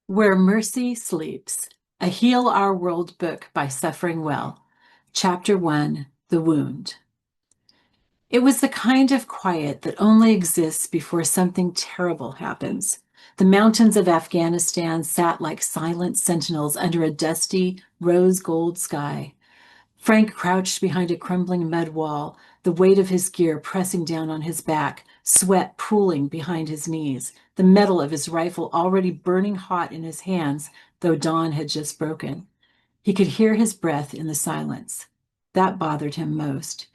Where Mercy Sleeps, a Heal Our World book by Suffering Well. Chapter 1, The Wound. It was the kind of quiet that only exists before something terrible happens. The mountains of Afghanistan sat like silent sentinels under a dusty, rose gold sky. Frank crouched behind a crumbling mud wall, the weight of his gear pressing down on his back, sweat pooling behind his knees, the metal of his rifle already burning hot in his hands, though dawn had just broken. He could hear his breath in the silence. That bothered him most.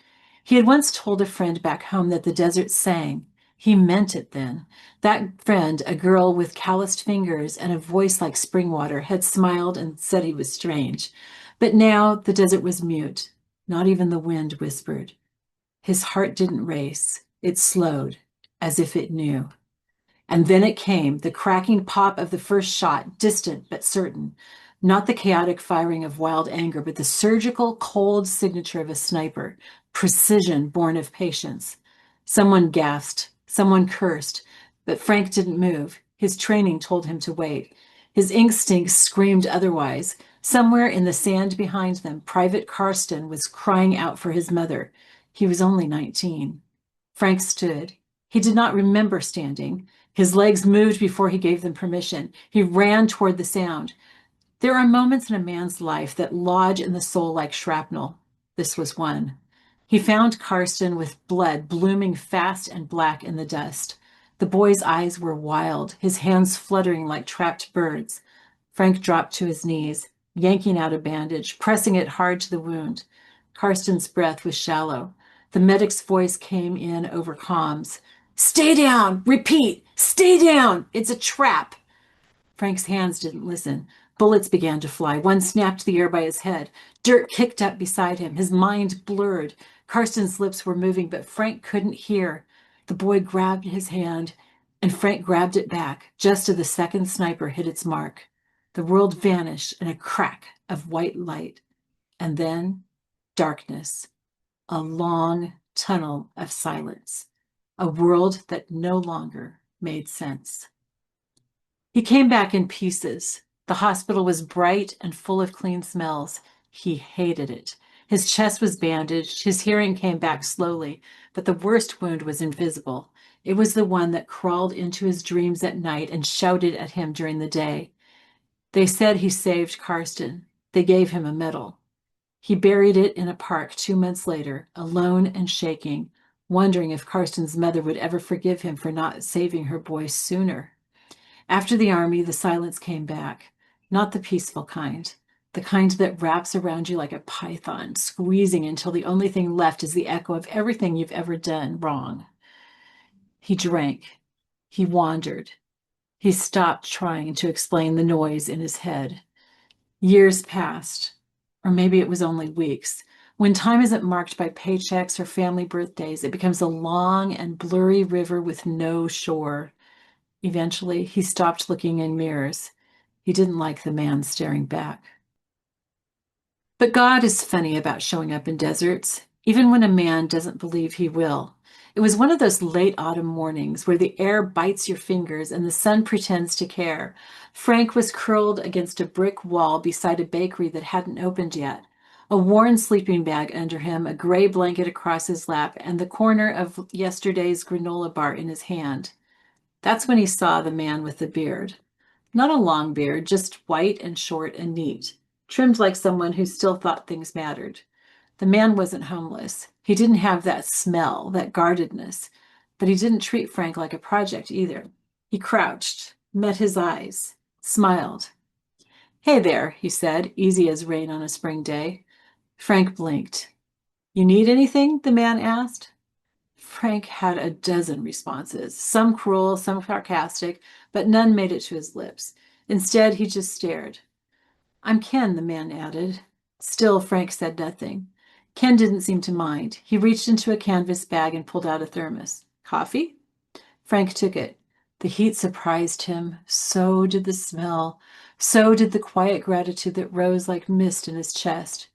He had once told a friend back home that the desert sang. He meant it then. That friend, a girl with calloused fingers and a voice like spring water, had smiled and said he was strange. But now the desert was mute. Not even the wind whispered. His heart didn't race. It slowed, as if it knew. And then it came, the cracking pop of the first shot, distant but certain. Not the chaotic firing of wild anger, but the surgical, cold signature of a sniper, precision born of patience. Someone gasped, someone cursed, but Frank didn't move. His training told him to wait. His instincts screamed otherwise. Somewhere in the sand behind them, Private Karsten was crying out for his mother. He was only 19. Frank stood. He did not remember standing. His legs moved before he gave them permission. He ran toward the sound. There are moments in a man's life that lodge in the soul like shrapnel. This was one. He found Karsten with blood blooming fast and black in the dust. The boy's eyes were wild, his hands fluttering like trapped birds. Frank dropped to his knees, yanking out a bandage, pressing it hard to the wound. Karsten's breath was shallow. The medic's voice came in over comms. Stay down! Repeat! Stay down! It's a trap! Frank's hands didn't listen. Bullets began to fly. One snapped the air by his head. Dirt kicked up beside him. His mind blurred. Karsten's lips were moving, but Frank couldn't hear. The boy grabbed his hand, and Frank grabbed it back, just as the second sniper hit its mark. The world vanished in a crack of white light. And then darkness. A long tunnel of silence. A world that no longer made sense. He came back in pieces. The hospital was bright and full of clean smells. He hated it. His chest was bandaged. His hearing came back slowly, but the worst wound was invisible. It was the one that crawled into his dreams at night and shouted at him during the day. They said he saved Karsten. They gave him a medal. He buried it in a park 2 months later, alone and shaking, wondering if Karsten's mother would ever forgive him for not saving her boy sooner. After the army, the silence came back, not the peaceful kind, the kind that wraps around you like a python, squeezing until the only thing left is the echo of everything you've ever done wrong. He drank. He wandered. He stopped trying to explain the noise in his head. Years passed, or maybe it was only weeks. When time isn't marked by paychecks or family birthdays, it becomes a long and blurry river with no shore. Eventually, he stopped looking in mirrors. He didn't like the man staring back. But God is funny about showing up in deserts, even when a man doesn't believe he will. It was one of those late autumn mornings where the air bites your fingers and the sun pretends to care. Frank was curled against a brick wall beside a bakery that hadn't opened yet. A worn sleeping bag under him, a gray blanket across his lap, and the corner of yesterday's granola bar in his hand. That's when he saw the man with the beard. Not a long beard, just white and short and neat, trimmed like someone who still thought things mattered. The man wasn't homeless. He didn't have that smell, that guardedness, but he didn't treat Frank like a project either. He crouched, met his eyes, smiled. Hey there, he said, easy as rain on a spring day. Frank blinked. You need anything? The man asked. Frank had a dozen responses, some cruel, some sarcastic, but none made it to his lips. Instead, he just stared. I'm Ken, the man added. Still, Frank said nothing. Ken didn't seem to mind. He reached into a canvas bag and pulled out a thermos. Coffee? Frank took it. The heat surprised him. So did the smell. So did the quiet gratitude that rose like mist in his chest.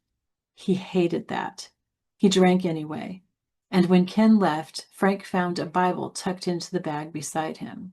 He hated that. He drank anyway. And when Ken left, Frank found a Bible tucked into the bag beside him.